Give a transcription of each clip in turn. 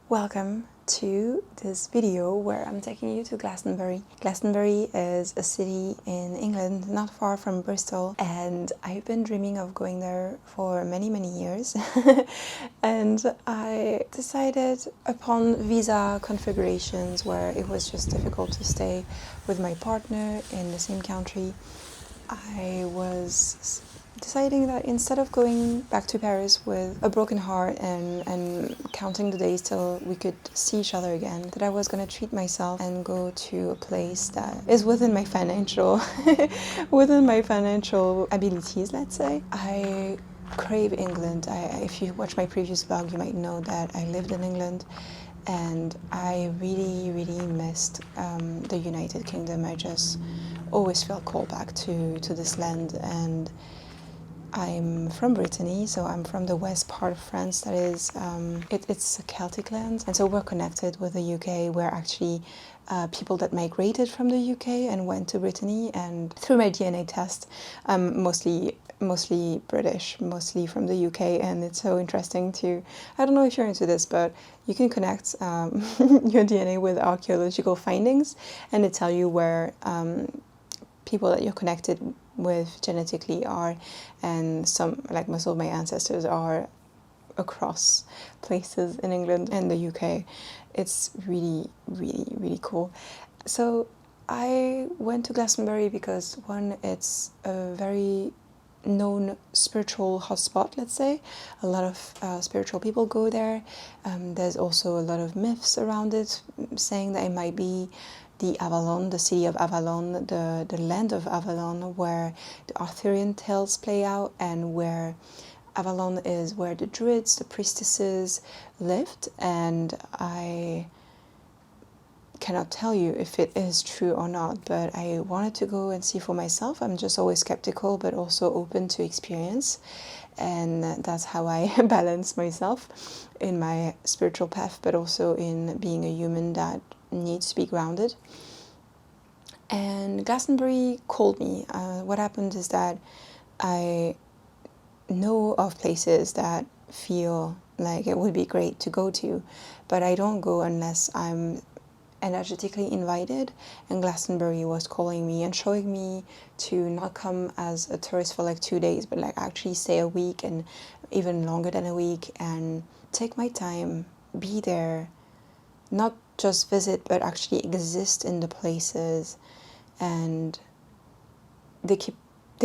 Welcome to this video where I'm taking you to Glastonbury. Glastonbury is a city in England not far from Bristol, and I've been dreaming of going there for many years. And I decided upon visa configurations where it was just difficult to stay with my partner in the same country. I was deciding that instead of going back to Paris with a broken heart and counting the days till we could see each other again, that I was going to treat myself and go to a place that is within my financial abilities, let's say. I crave England. If you watch my previous vlog, you might know that I lived in England, and I really missed the United Kingdom. I just always felt called back to this land. And I'm from Brittany, so I'm from the west part of France. That is, it's a Celtic land, and so we're connected with the UK. We're actually people that migrated from the UK and went to Brittany. And through my DNA test, I'm mostly British, mostly from the UK. And it's so interesting to, I don't know if you're into this, but you can connect your DNA with archaeological findings, and it tell you where people that you're connected with genetically are, and some, like most of my ancestors, are across places in England and the UK. It's really cool. So I went to Glastonbury because, one, it's a very known spiritual hotspot, let's say. A lot of spiritual people go there. There's also a lot of myths around it, saying that it might be the Avalon, the city of Avalon, the land of Avalon, where the Arthurian tales play out, and where Avalon is where the druids, the priestesses, lived. And I cannot tell you if it is true or not, but I wanted to go and see for myself. I'm just always skeptical, but also open to experience, and that's how I balance myself in my spiritual path, but also in being a human that needs to be grounded. And Glastonbury called me. What happened is that I know of places that feel like it would be great to go to, but I don't go unless I'm energetically invited. And Glastonbury was calling me and showing me to not come as a tourist for like 2 days, but like actually stay a week and even longer than a week, and take my time, be there, not just visit, but actually exist in the places. And they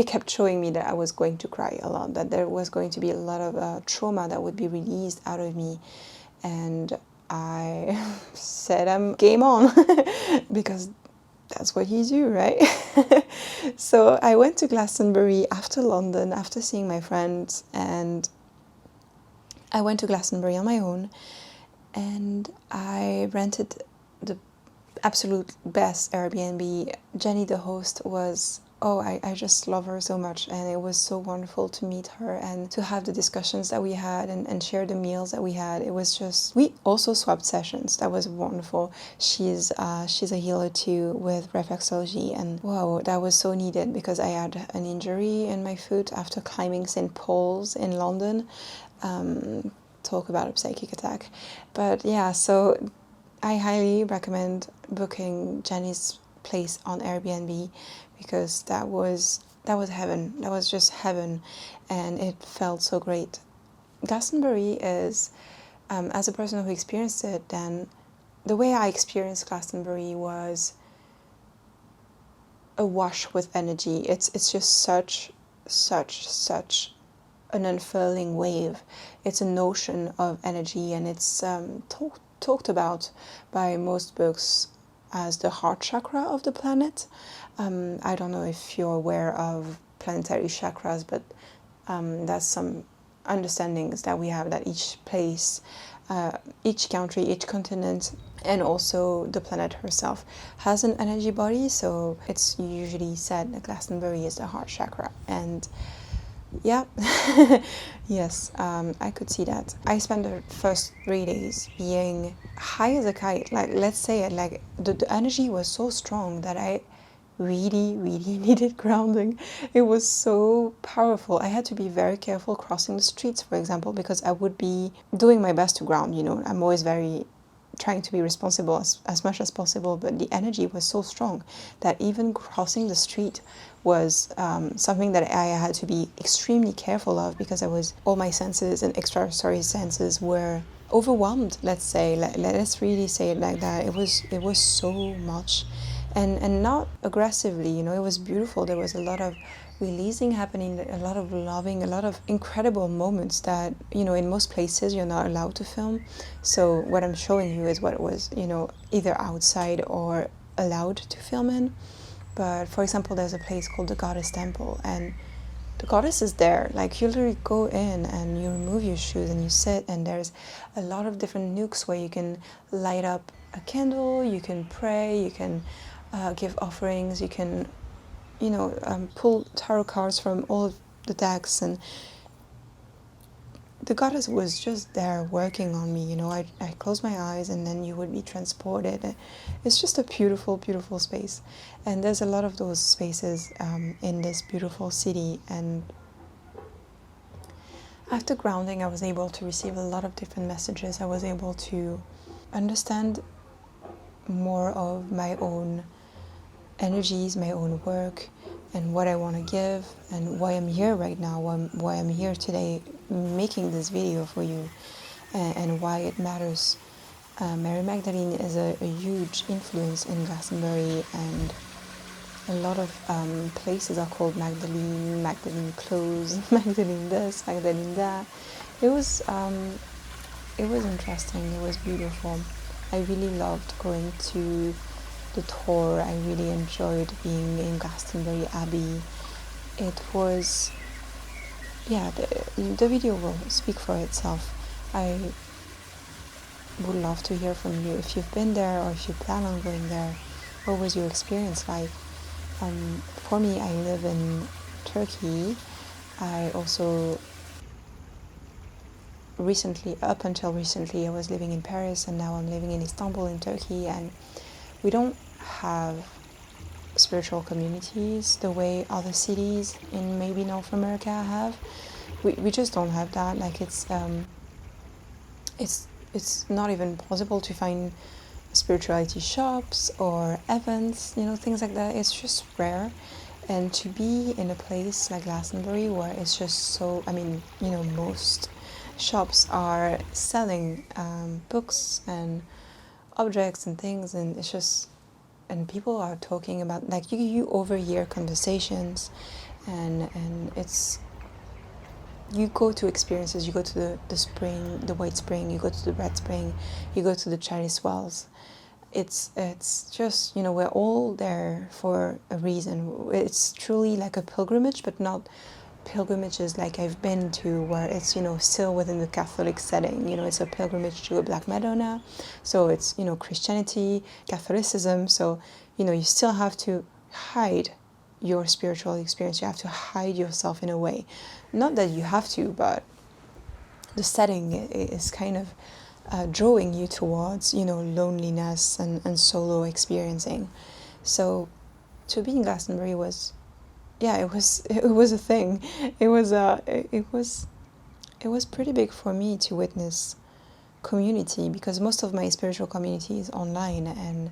kept showing me that I was going to cry a lot, that there was going to be a lot of trauma that would be released out of me. And I said, I'm game on, because that's what you do, right? So I went to Glastonbury after London, after seeing my friends, and I went to Glastonbury on my own, and I rented the absolute best Airbnb. Jenny, the host, was, I just love her so much, and it was so wonderful to meet her and to have the discussions that we had and share the meals that we had. It was just, we also swapped sessions. That was wonderful. She's a healer too with reflexology, and wow, that was so needed because I had an injury in my foot after climbing St. Paul's in London. Talk about a psychic attack. But yeah, so I highly recommend booking Jenny's place on Airbnb, because that was heaven. That was just heaven, and it felt so great. Glastonbury is, as a person who experienced it, then the way I experienced Glastonbury was awash with energy. It's just such an unfurling wave. It's an ocean of energy, and it's talked about by most books as the heart chakra of the planet. I don't know if you're aware of planetary chakras, but that's some understandings that we have, that each place, each country, each continent, and also the planet herself has an energy body. So it's usually said that Glastonbury is the heart chakra. And yeah, yes, I could see that. I spent the first 3 days being high as a kite. Like, let's say it, like the energy was so strong that I really needed grounding. It was so powerful. I had to be very careful crossing the streets, for example, because I would be doing my best to ground, you know. I'm always very trying to be responsible as much as possible, but the energy was so strong that even crossing the street was something that I had to be extremely careful of, because all my senses and extrasensory senses were overwhelmed. Let's say, let's really say it like that. It was so much, and not aggressively. You know, it was beautiful. There was a lot of releasing happening, a lot of loving, a lot of incredible moments that, you know, in most places you're not allowed to film. So what I'm showing you is what was, you know, either outside or allowed to film in. But for example, there's a place called the Goddess Temple, and the goddess is there. Like, you literally go in and you remove your shoes and you sit, and there's a lot of different nooks where you can light up a candle, you can pray, you can give offerings, you can, you know, pull tarot cards from all of the decks, and the goddess was just there working on me. You know, I closed my eyes and then you would be transported. It's just a beautiful, beautiful space, and there's a lot of those spaces in this beautiful city. And after grounding, I was able to receive a lot of different messages. I was able to understand more of my own energies, my own work, and what I want to give, and why I'm here right now, why I'm here today making this video for you, and why it matters. Mary Magdalene is a huge influence in Glastonbury, and a lot of places are called Magdalene, Magdalene Close, Magdalene this, Magdalene that. It was interesting, it was beautiful. I really loved going to the tour. I really enjoyed being in Glastonbury Abbey. It was, yeah, the video will speak for itself. I would love to hear from you if you've been there or if you plan on going there. What was your experience like? For me, I live in Turkey. I also up until recently, I was living in Paris, and now I'm living in Istanbul in Turkey, and we don't have spiritual communities the way other cities in maybe North America have. We just don't have that. Like, it's not even possible to find spirituality shops or events, you know, things like that. It's just rare. And to be in a place like Glastonbury, where it's just so, I mean, you know, most shops are selling books and objects and things, and it's just, and people are talking about, like, you overhear conversations, and it's, you go to experiences, you go to the spring, the white spring, you go to the red spring, you go to the Chinese wells. It's just, you know, we're all there for a reason. It's truly like a pilgrimage, but not pilgrimages like I've been to, where it's, you know, still within the Catholic setting. You know, it's a pilgrimage to a Black Madonna, so it's, you know, Christianity, Catholicism, so, you know, you still have to hide your spiritual experience. You have to hide yourself in a way. Not that you have to, but the setting is kind of drawing you towards, you know, loneliness and solo experiencing. So to be in Glastonbury was, yeah, it was a thing. It was pretty big for me to witness community, because most of my spiritual community is online, and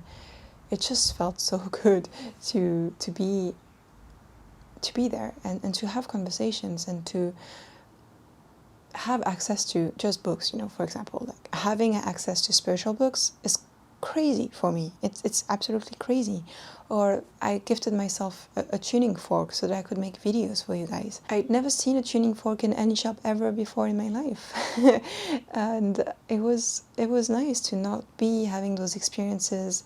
it just felt so good to be there, and to have conversations, and to have access to just books. You know, for example, like having access to spiritual books is crazy for me. It's absolutely crazy. Or I gifted myself a tuning fork so that I could make videos for you guys. I'd never seen a tuning fork in any shop ever before in my life. And it was nice to not be having those experiences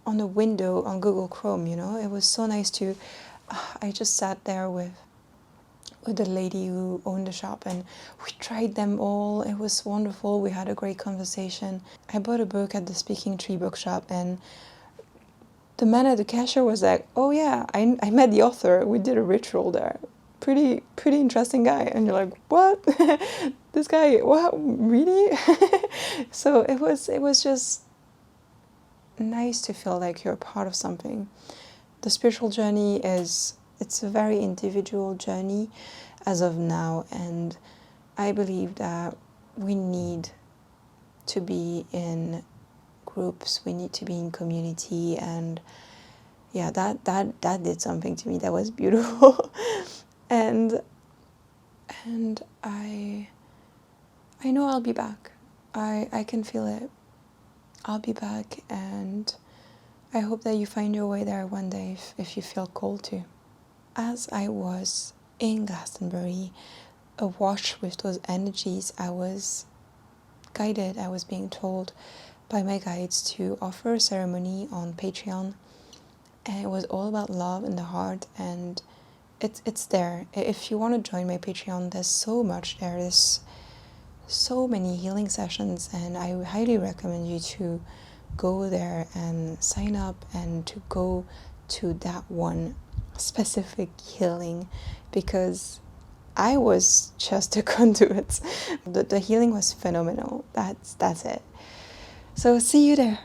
on a window on Google Chrome, you know. It was so nice to, I just sat there with the lady who owned the shop, and we tried them all. It was wonderful. We had a great conversation. I bought a book at the Speaking Tree bookshop, and the man at the cashier was like, oh yeah, I met the author. We did a ritual there. Pretty interesting guy. And you're like, what? This guy, what, really? So it was just nice to feel like you're part of something. The spiritual journey it's a very individual journey as of now, and I believe that we need to be in groups, we need to be in community, and yeah, that did something to me that was beautiful. and and I know I'll be back. I can feel it. I'll be back, and I hope that you find your way there one day if you feel called to. As I was in Glastonbury, awash with those energies, I was guided, I was being told by my guides to offer a ceremony on Patreon, and it was all about love in the heart, and it's there. If you want to join my Patreon, there's so much there. There's so many healing sessions, and I highly recommend you to go there and sign up and to go to that one specific healing, because I was just a conduit. The healing was phenomenal. That's it. So see you there.